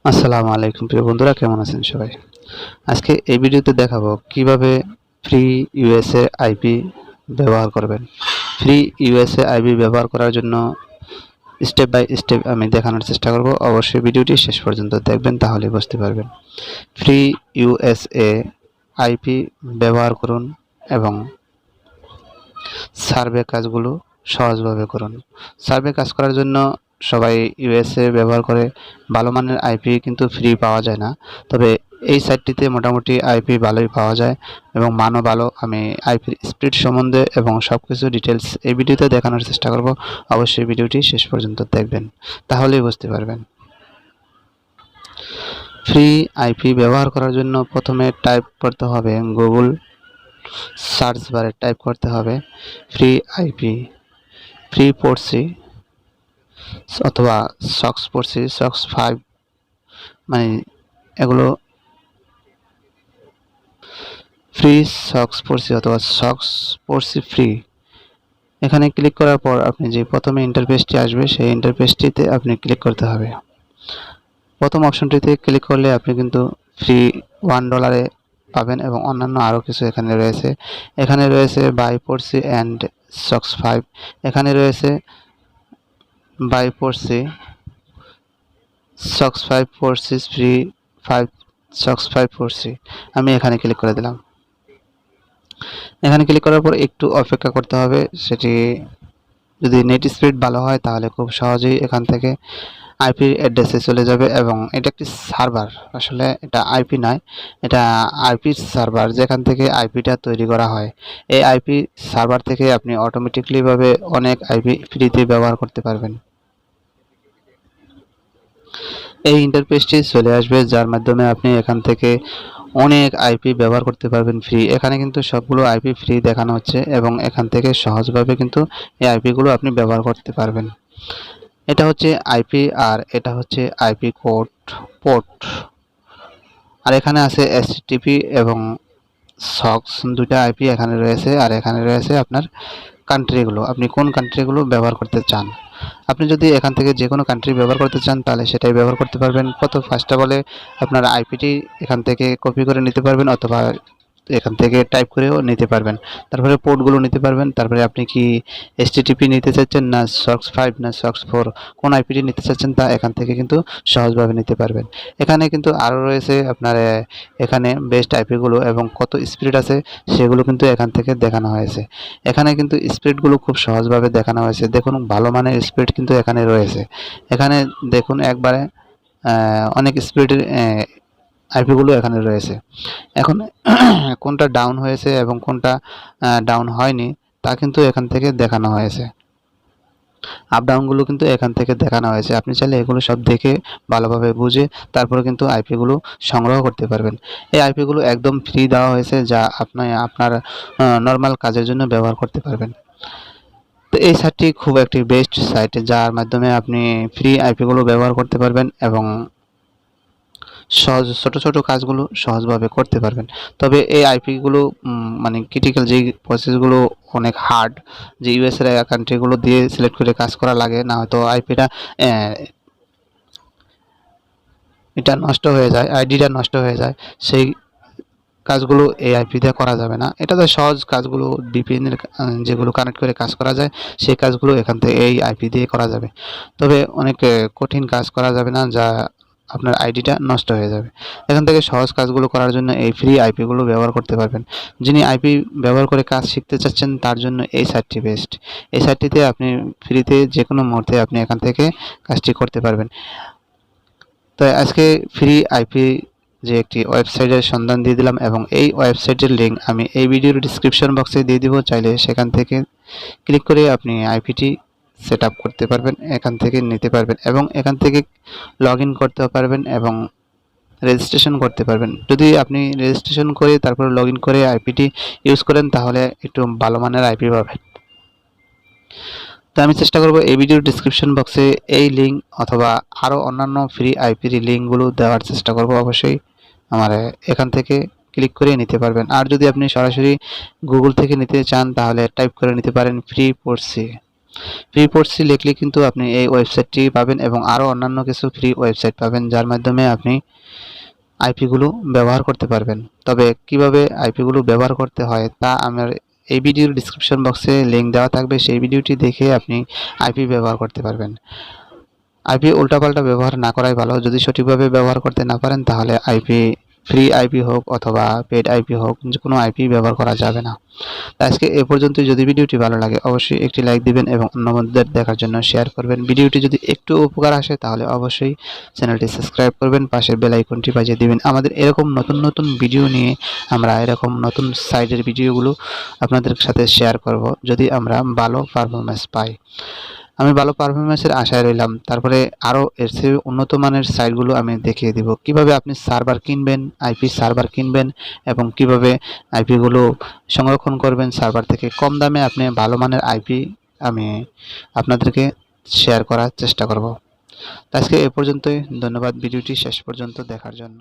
আসসালামু আলাইকুম প্রিয় বন্ধুরা, কেমন আছেন সবাই? আজকে এই ভিডিওতে দেখাবো কিভাবে ফ্রি ইউএসএ আইপি ব্যবহার করবেন। ফ্রি ইউএসএ আইপি ব্যবহার করার জন্য স্টেপ বাই স্টেপ আমি দেখানোর চেষ্টা করব। অবশ্যই ভিডিওটি শেষ পর্যন্ত দেখবেন, তাহলে বুঝতে পারবেন। ফ্রি ইউএসএ আইপি ব্যবহার করুন এবং সার্ভে কাজগুলো সহজভাবে করুন। সার্ভে কাজ করার জন্য সবাই ইউএসএ ব্যবহার করে। ভালো মানের আইপি কিন্তু ফ্রি পাওয়া যায় না, তবে এই সাইটটিতে মোটামুটি আইপি ভালোই পাওয়া যায় এবং মানও ভালো। আমি আইপির স্পিড সম্বন্ধে এবং সব কিছু ডিটেলস এই ভিডিওতে দেখানোর চেষ্টা করব। অবশ্যই ভিডিওটি শেষ পর্যন্ত দেখবেন, তাহলেই বুঝতে পারবেন। ফ্রি আইপি ব্যবহার করার জন্য প্রথমে টাইপ করতে হবে গুগল সার্চ বারে টাইপ করতে হবে ফ্রি আইপি, ফ্রি পড়ছি অথবা সক্স পড়ছি, সক্স 5, মানে এগুলো ফ্রি সক্স পড়ছি অথবা সক্স পড়ছি ফ্রি। এখানে ক্লিক করার পর আপনি যে প্রথমে ইন্টারফেসটি আসবে সেই ইন্টারফেসটিতে আপনি ক্লিক করতে হবে। প্রথম অপশনটিতে ক্লিক করলে আপনি কিন্তু ফ্রি $1 পাবেন এবং অন্যান্য আরও কিছু এখানে রয়েছে। এখানে রয়েছে বাই পড়ছি অ্যান্ড সক্স 5, এখানে রয়েছে বাই পড়ছি সক্স 5 পড়ছি ফ্রি 5 সক্স 5 পড়ছি। আমি এখানে ক্লিক করে দিলাম। এখানে ক্লিক করার পর একটু অপেক্ষা করতে হবে। সেটি যদি নেট স্পিড ভালো হয় তাহলে খুব সহজেই এখান থেকে আইপির অ্যাড্রেসে চলে যাবে এবং এটা একটি সার্ভার, আসলে এটা আইপি নয়, এটা আইপির সার্ভার যেখান থেকে আইপিটা তৈরি করা হয়। এই আইপি সার্ভার থেকে আপনি অটোমেটিকলিভাবে অনেক আইপি ফ্রিতে ব্যবহার করতে পারবেন। এই ইন্টারফেসটি চলে আসবে যার মাধ্যমে আপনি এখান থেকে অনেক আইপি ব্যবহার করতে পারবেন ফ্রি। এখানে কিন্তু সবগুলো আইপি ফ্রি দেখানো হচ্ছে এবং এখান থেকে সহজভাবে কিন্তু এই আইপিগুলো আপনি ব্যবহার করতে পারবেন। এটা হচ্ছে আইপি আর এটা হচ্ছে আইপি কোড পোর্ট, আর এখানে আছে এসটিপি এবং সক্স, দুইটা আইপি এখানে রয়েছে। আর এখানে রয়েছে আপনার কান্ট্রিগুলো, আপনি কোন কান্ট্রিগুলো ব্যবহার করতে চান। আপনি যদি এখান থেকে যে কোনো কান্ট্রি ব্যবহার করতে চান তাহলে সেটাই ব্যবহার করতে পারবেন। ফার্স্ট অফ অলে আপনার আইপিটি এখান থেকে কপি করে নিতে পারবেন অথবা এখান থেকে টাইপ করেও নিতে পারবেন। তারপরে পোর্টগুলো নিতে পারবেন। তারপরে আপনি কি এসটিটিপি নিতে চাচ্ছেন না সক্স 5 না সক্স 4, কোন আইপিটি নিতে চাচ্ছেন তা এখান থেকে কিন্তু সহজভাবে নিতে পারবেন। এখানে কিন্তু আরও রয়েছে আপনার এখানে বেস্ট আইপিগুলো এবং কত স্পিড আছে সেগুলো কিন্তু এখান থেকে দেখানো হয়েছে। এখানে কিন্তু স্পিডগুলো খুব সহজভাবে দেখানো হয়েছে। দেখুন ভালো মানের স্পিড কিন্তু এখানে রয়েছে। এখানে দেখুন একবারে অনেক স্পিডের আইপিগুলো এখানে রয়েছে। এখন কোনটা ডাউন হয়েছে এবং কোনটা ডাউন হয়নি তা কিন্তু এখান থেকে দেখানো হয়েছে। আপ ডাউনগুলো কিন্তু এখান থেকে দেখানো হয়েছে। আপনি চাইলে এগুলো সব দেখে ভালোভাবে বুঝে তারপরে কিন্তু আইপিগুলো সংগ্রহ করতে পারবেন। এই আইপিগুলো একদম ফ্রি দেওয়া হয়েছে, যা আপনার নর্মাল কাজের জন্য ব্যবহার করতে পারবেন। তো এই সাইটটি খুব একটি বেস্ট সাইট, যার মাধ্যমে আপনি ফ্রি আইপিগুলো ব্যবহার করতে পারবেন এবং ছোট ছোট কাজগুলো সহজভাবে করতে পারবেন। তবে এই আইপিগুলো মানে ক্রিটিক্যাল যেই প্রসেসগুলো অনেক হার্ড, যে ইউএসএর কান্ট্রিগুলো দিয়ে সিলেক্ট করে কাজ করা লাগে, না হয়তো আইপিটা এটা নষ্ট হয়ে যায়, আইডিটা নষ্ট হয়ে যায়, সেই কাজগুলো এই আইপি দিয়ে করা যাবে না। এটাতে সহজ কাজগুলো ভিপিএনের যেগুলো কানেক্ট করে কাজ করা যায় সেই কাজগুলো এখান থেকে এই আইপি দিয়ে করা যাবে। তবে অনেক কঠিন কাজ করা যাবে না, যা আপনার আইডিটা নষ্ট হয়ে যাবে। এখান থেকে সহজ কাজগুলো করার জন্য এই ফ্রি আইপিগুলো ব্যবহার করতে পারবেন। যিনি আইপি ব্যবহার করে কাজ শিখতে চাচ্ছেন তার জন্য এই সাইটটি বেস্ট। এই সাইটটিতে আপনি ফ্রিতে যে কোনো মুহূর্তে আপনি এখান থেকে কাজটি করতে পারবেন। তো আজকে ফ্রি আইপি যে একটি ওয়েবসাইটের সন্ধান দিয়ে দিলাম এবং এই ওয়েবসাইটের লিঙ্ক আমি এই ভিডিওর ডিসক্রিপশন বক্সে দিয়ে দিব। চাইলে সেখান থেকে ক্লিক করে আপনি আইপিটি সেট আপ করতে পারবেন, এখান থেকে নিতে পারবেন এবং এখান থেকে লগ ইন করতে পারবেন এবং রেজিস্ট্রেশন করতে পারবেন। যদি আপনি রেজিস্ট্রেশন করে তারপর লগ ইন করে আইপিটি ইউজ করেন তাহলে একটু ভালো মানের আইপি পাবেন। তো আমি চেষ্টা করব এই ভিডিওর ডিসক্রিপশন বক্সে এই লিঙ্ক অথবা আরও অন্যান্য ফ্রি আইপির লিঙ্কগুলো দেওয়ার চেষ্টা করব। অবশ্যই আমার এখান থেকে ক্লিক করে নিতে পারবেন। আর যদি আপনি সরাসরি গুগল থেকে নিতে চান তাহলে টাইপ করে নিতে পারেন ফ্রি পড়ছি ফ্রি পড়ছি লিখলে কিন্তু আপনি এই ওয়েবসাইটটি পাবেন এবং আরও অন্যান্য কিছু ফ্রি ওয়েবসাইট পাবেন যার মাধ্যমে আপনি আইপিগুলো ব্যবহার করতে পারবেন। তবে কিভাবে আইপিগুলো ব্যবহার করতে হয় তা আমার এই ভিডিওর ডিসক্রিপশন বক্সে লিঙ্ক দেওয়া থাকবে, সেই ভিডিওটি দেখে আপনি আইপি ব্যবহার করতে পারবেন। আইপি উল্টাপাল্টা ব্যবহার না করাই ভালো। যদি সঠিকভাবে ব্যবহার করতে না পারেন তাহলে আইপি, ফ্রি আইপি হোক অথবা পেড আইপি হোক, যে কোনো আইপি ব্যবহার করা যাবে না। আজকে এ পর্যন্তই। যদি ভিডিওটি ভালো লাগে অবশ্যই একটি লাইক দিবেন এবং অন্যদের দেখার জন্য শেয়ার করবেন। ভিডিওটি যদি একটু উপকার আসে তাহলে অবশ্যই চ্যানেলটি সাবস্ক্রাইব করবেন, পাশের বেল আইকনটি বাজিয়ে দিবেন। আমাদের এরকম নতুন নতুন ভিডিও নিয়ে আমরা এরকম নতুন সাইটের ভিডিওগুলো আপনাদের সাথে শেয়ার করব যদি আমরা ভালো পারফরম্যান্স পাই। আমি ভালো পারফরম্যান্সের আশায় রইলাম। তারপরে আরও এর চেয়ে উন্নত মানের সাইটগুলো আমি দেখিয়ে দিব। কিভাবে আপনি সার্ভার কিনবেন, আইপি সার্ভার কিনবেন এবং কিভাবে আইপিগুলো সংরক্ষণ করবেন সার্ভার থেকে কম দামে আপনি ভালো মানের আইপি আমি আপনাদেরকে শেয়ার করার চেষ্টা করব। আজকে এ পর্যন্তই। ধন্যবাদ ভিডিওটি শেষ পর্যন্ত দেখার জন্য।